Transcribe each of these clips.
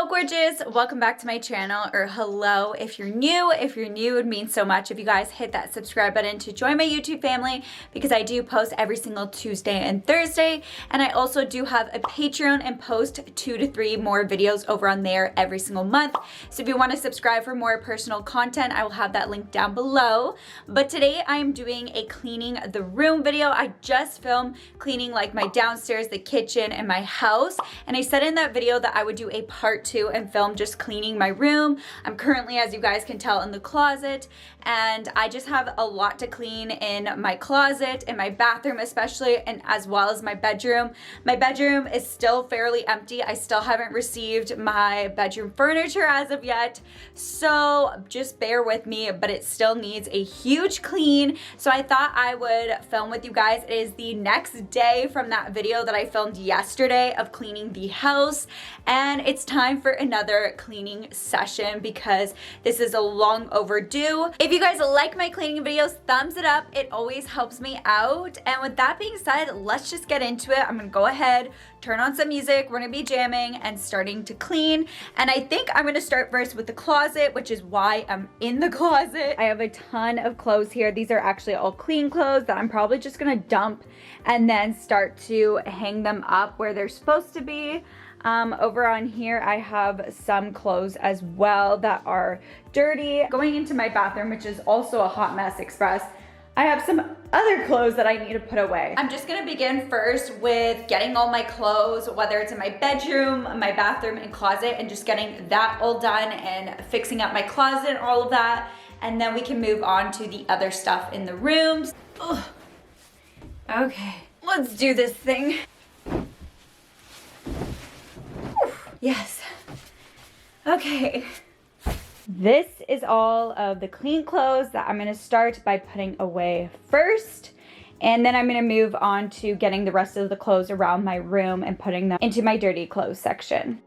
Hello gorgeous, welcome back to my channel, or hello if you're new. If you're new, it means so much if you guys hit that subscribe button to join my YouTube family, because I do post every single Tuesday and Thursday, and I also do have a Patreon and post 2 to 3 more videos over on there every single month. So if you want to subscribe for more personal content, I will have that link down below. But today I am doing a cleaning the room video. I just filmed cleaning like my downstairs, the kitchen, and my house, and I said in that video that I would do a part 2 and film just cleaning my room. I'm currently, as you guys can tell, in the closet, and I just have a lot to clean in my closet, in my bathroom especially, and as well as my bedroom. My bedroom is still fairly empty. I still haven't received my bedroom furniture as of yet, so just bear with me, but it still needs a huge clean. So I thought I would film with you guys. It is the next day from that video that I filmed yesterday of cleaning the house, and it's time for another cleaning session because this is a long overdue. If you guys like my cleaning videos, thumbs it up. It always helps me out. And with that being said, let's just get into it. I'm gonna go ahead, turn on some music. We're gonna be jamming and starting to clean. And I think I'm gonna start first with the closet, which is why I'm in the closet. I have a ton of clothes here. These are actually all clean clothes that I'm probably just gonna dump and then start to hang them up where they're supposed to be. Over on here, I have some clothes as well that are dirty. Going into my bathroom, which is also a hot mess express, I have some other clothes that I need to put away. I'm just gonna begin first with getting all my clothes, whether it's in my bedroom, my bathroom, and closet, and just getting that all done and fixing up my closet and all of that. And then we can move on to the other stuff in the rooms. Ugh. Okay, let's do this thing. Yes. Okay. This is all of the clean clothes that I'm going to start by putting away first. And then I'm going to move on to getting the rest of the clothes around my room and putting them into my dirty clothes section.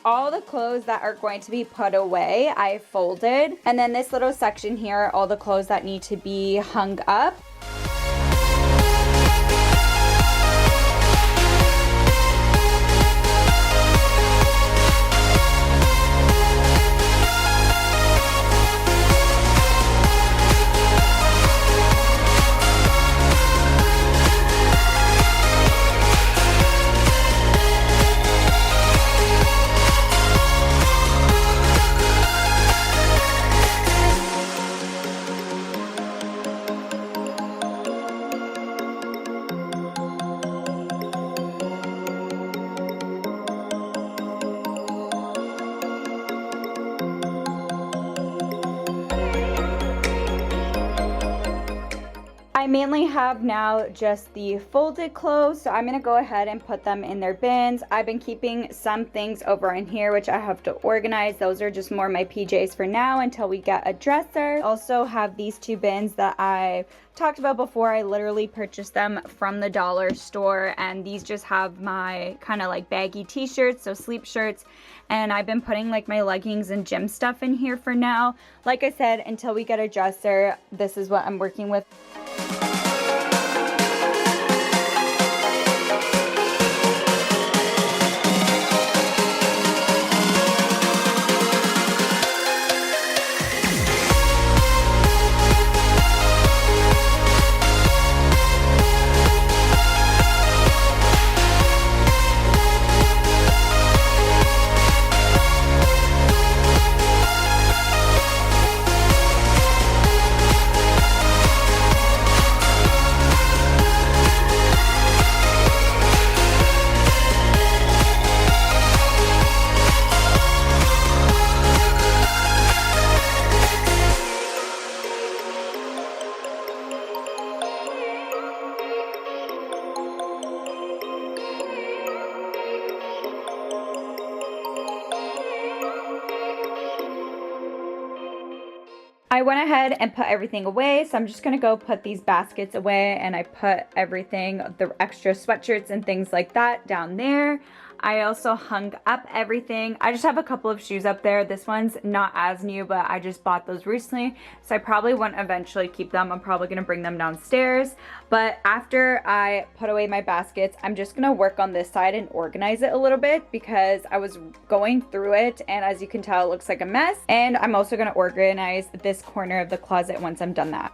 All the clothes that are going to be put away, I folded. And then this little section here, all the clothes that need to be hung up. I mainly have now just the folded clothes, so I'm going to go ahead and put them in their bins. I've been keeping some things over in here which I have to organize. Those are just more my PJs for now until we get a dresser. Also have these 2 bins that I talked about before. I literally purchased them from the dollar store, and these just have my kind of like baggy t-shirts, so sleep shirts, and I've been putting like my leggings and gym stuff in here for now. Like I said, until we get a dresser, this is what I'm working with. I went ahead and put everything away, so I'm just gonna go put these baskets away, and I put everything, the extra sweatshirts and things like that, down there. I also hung up everything. I just have a couple of shoes up there. This one's not as new, but I just bought those recently, so I probably won't eventually keep them. I'm probably gonna bring them downstairs. But after I put away my baskets, I'm just gonna work on this side and organize it a little bit, because I was going through it, and as you can tell, it looks like a mess. And I'm also gonna organize this corner of the closet once I'm done that.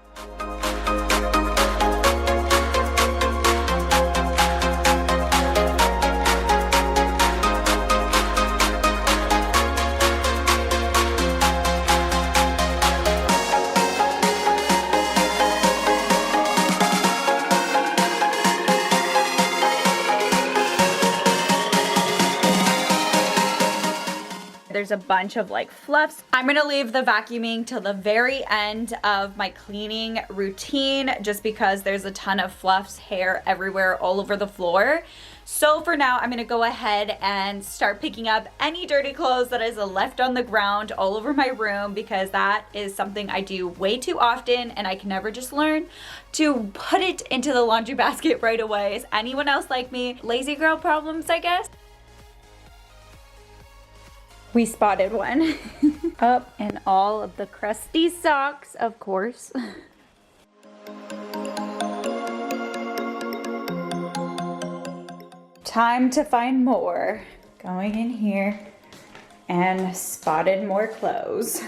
There's a bunch of like fluffs. I'm gonna leave the vacuuming till the very end of my cleaning routine, just because there's a ton of fluffs, hair everywhere, all over the floor. So for now, I'm gonna go ahead and start picking up any dirty clothes that is left on the ground all over my room, because that is something I do way too often, and I can never just learn to put it into the laundry basket right away. Is anyone else like me? Lazy girl problems, I guess. We spotted one. Up, and all of the crusty socks, of course. Time to find more. Going in here and spotted more clothes.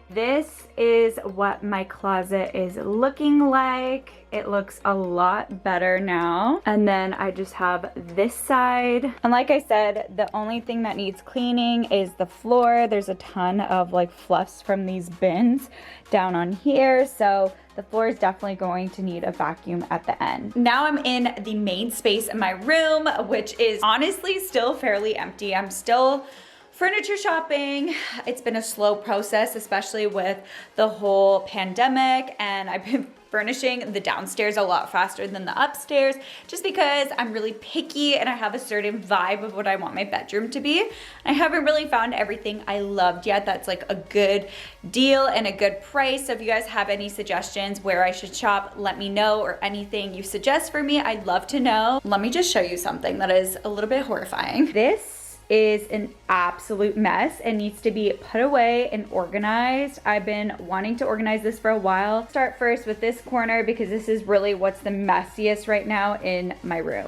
This is what my closet is looking like. It looks a lot better now. And then I just have this side. And like I said, the only thing that needs cleaning is the floor. There's a ton of like fluffs from these bins down on here. So the floor is definitely going to need a vacuum at the end. Now I'm in the main space in my room, which is honestly still fairly empty. I'm still furniture shopping. It's been a slow process, especially with the whole pandemic, and I've been furnishing the downstairs a lot faster than the upstairs, just because I'm really picky and I have a certain vibe of what I want my bedroom to be. I haven't really found everything I loved yet that's like a good deal and a good price. So if you guys have any suggestions where I should shop, let me know, or anything you suggest for me, I'd love to know. Let me just show you something that is a little bit horrifying. This is an absolute mess and needs to be put away and organized. I've been wanting to organize this for a while. Start first with this corner, because this is really what's the messiest right now in my room.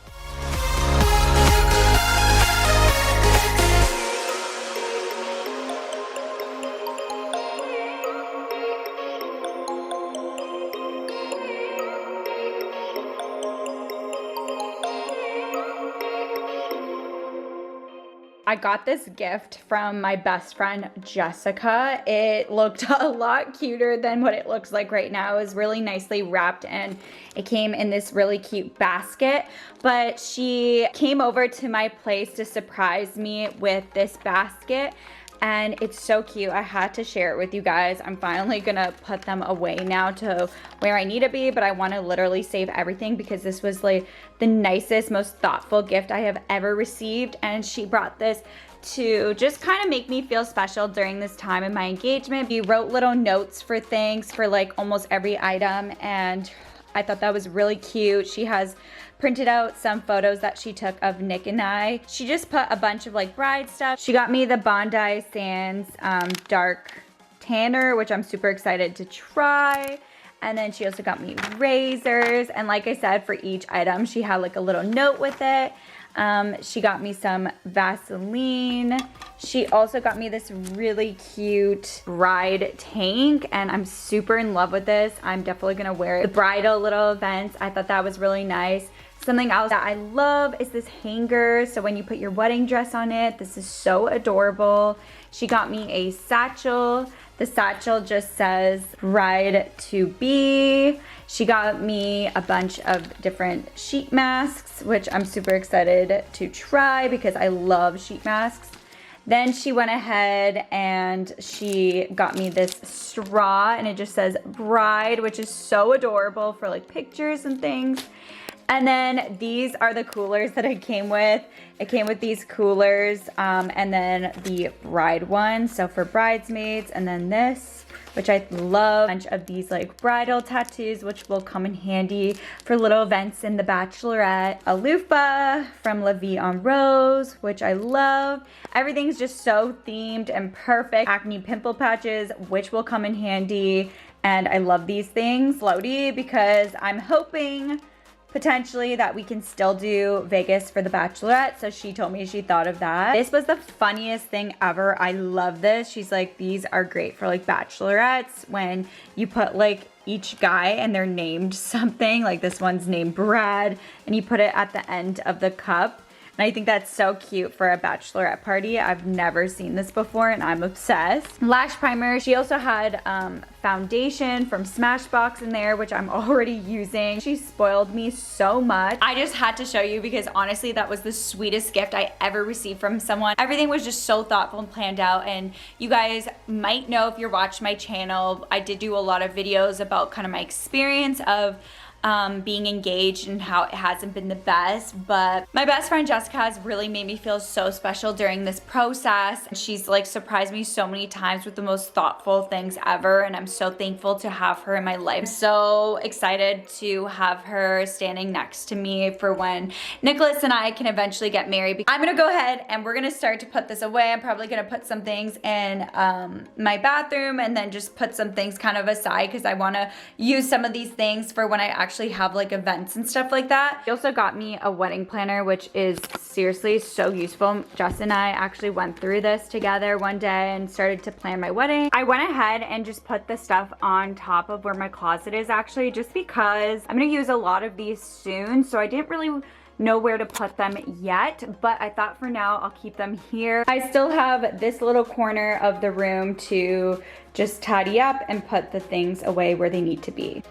I got this gift from my best friend, Jessica. It looked a lot cuter than what it looks like right now. It was really nicely wrapped, and it came in this really cute basket. But she came over to my place to surprise me with this basket, and it's so cute. I had to share it with you guys. I'm finally gonna put them away now to where I need to be, but I want to literally save everything, because this was like the nicest, most thoughtful gift I have ever received. And she brought this to just kind of make me feel special during this time in my engagement. We wrote little notes for things for like almost every item, and I thought that was really cute. She has printed out some photos that she took of Nick and I. She just put a bunch of like bride stuff. She got me the Bondi Sands dark tanner, which I'm super excited to try. And then she also got me razors. And like I said, for each item, she had like a little note with it. She got me some Vaseline. She also got me this really cute bride tank, and I'm super in love with this. I'm definitely gonna wear it at the bridal little events. I thought that was really nice. Something else that I love is this hanger. So when you put your wedding dress on it, this is so adorable. She got me a satchel. The satchel just says bride to be. She got me a bunch of different sheet masks, which I'm super excited to try because I love sheet masks. Then she went ahead and she got me this straw, and it just says bride, which is so adorable for like pictures and things. And then these are the coolers that it came with. It came with these coolers and then the bride one, so for bridesmaids, and then this, which I love. A bunch of these like bridal tattoos, which will come in handy for little events in the bachelorette. A loofah from La Vie en Rose, which I love. Everything's just so themed and perfect. Acne pimple patches, which will come in handy. And I love these things. Floaty, because I'm hoping potentially that we can still do Vegas for the bachelorette. So she told me she thought of that. This was the funniest thing ever. I love this. She's like, these are great for like bachelorettes when you put like each guy and they're named something. Like this one's named Brad, and you put it at the end of the cup. And I think that's so cute for a bachelorette party. I've never seen this before and I'm obsessed. Lash primer. She also had foundation from Smashbox in there, which I'm already using. She spoiled me so much. I just had to show you because honestly, that was the sweetest gift I ever received from someone. Everything was just so thoughtful and planned out. And you guys might know if you're watching my channel, I did do a lot of videos about kind of my experience of being engaged and how it hasn't been the best, but my best friend Jessica has really made me feel so special during this process. She's like surprised me so many times with the most thoughtful things ever, and I'm so thankful to have her in my life. I'm so excited to have her standing next to me for when Nicholas and I can eventually get married. I'm gonna go ahead and we're gonna start to put this away. I'm probably gonna put some things in my bathroom and then just put some things kind of aside because I wanna use some of these things for when I actually have like events and stuff like that. She also got me a wedding planner, which is seriously so useful. Jess and I actually went through this together one day and started to plan my wedding. I went ahead and just put the stuff on top of where my closet is actually, just because I'm gonna use a lot of these soon, so I didn't really know where to put them yet, but I thought for now I'll keep them here. I still have this little corner of the room to just tidy up and put the things away where they need to be.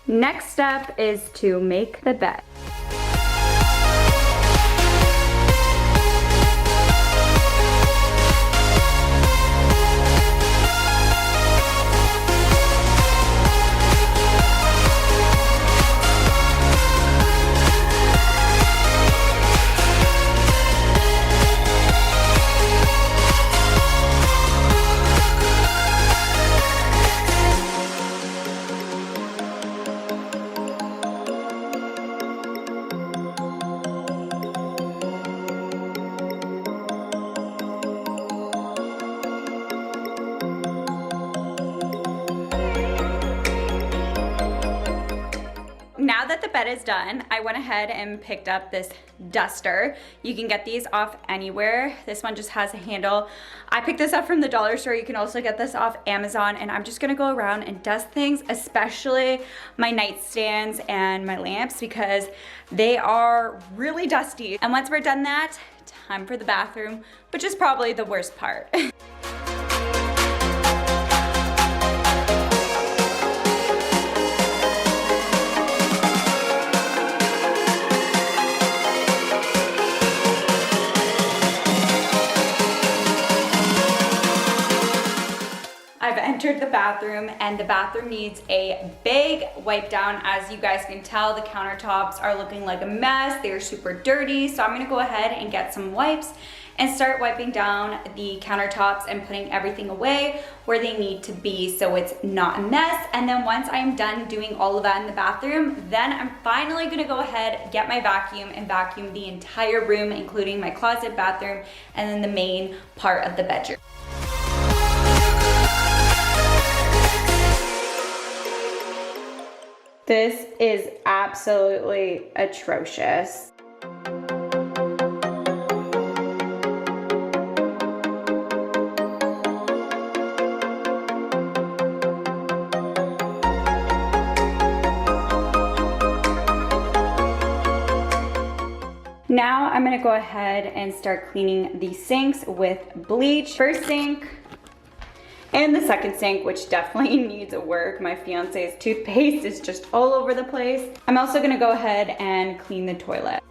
Next step is to make the bed. Now that the bed is done, I went ahead and picked up this duster. You can get these off anywhere. This one just has a handle. I picked this up from the dollar store. You can also get this off Amazon, and I'm just gonna go around and dust things, especially my nightstands and my lamps, because they are really dusty. And once we're done that, time for the bathroom, which is probably the worst part. I've entered the bathroom, and the bathroom needs a big wipe down. As you guys can tell, the countertops are looking like a mess. They're super dirty. So I'm gonna go ahead and get some wipes and start wiping down the countertops and putting everything away where they need to be so it's not a mess. And then once I'm done doing all of that in the bathroom, then I'm finally gonna go ahead, get my vacuum and vacuum the entire room, including my closet, bathroom, and then the main part of the bedroom. This is absolutely atrocious. now I'm gonna go ahead and start cleaning the sinks with bleach. First sink and the second sink, which definitely needs work. My fiance's toothpaste is just all over the place. I'm also gonna go ahead and clean the toilet.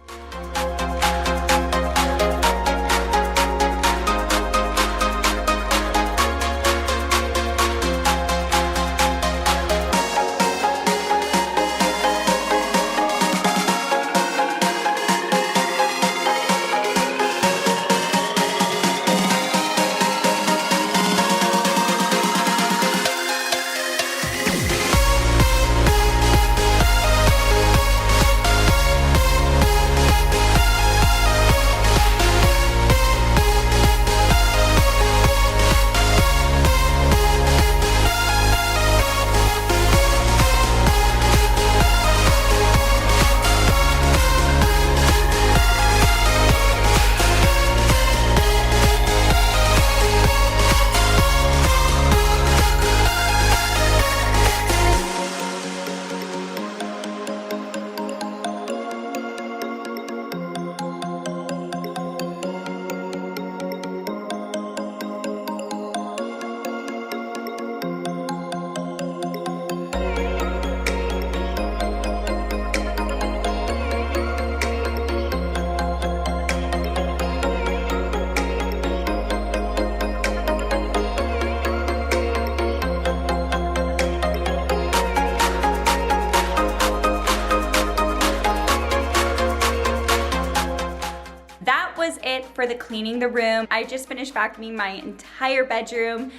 It for the cleaning the room. I just finished vacuuming my entire bedroom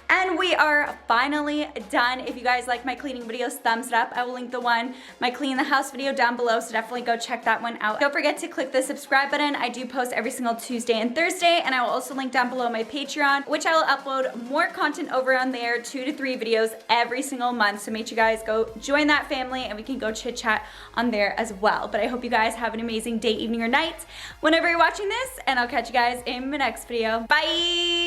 and we are finally done. If you guys like my cleaning videos, thumbs it up. I will link my clean the house video down below, so definitely go check that one out. Don't forget to click the subscribe button. I do post every single Tuesday and Thursday, and I will also link down below my Patreon, which I will upload more content over on there, 2 to 3 videos every single month. So make sure you guys go join that family and we can go chit chat on there as well. But I hope you guys have an amazing day, evening, or night whenever you're watching this, and I'll catch you guys in my next video. Bye!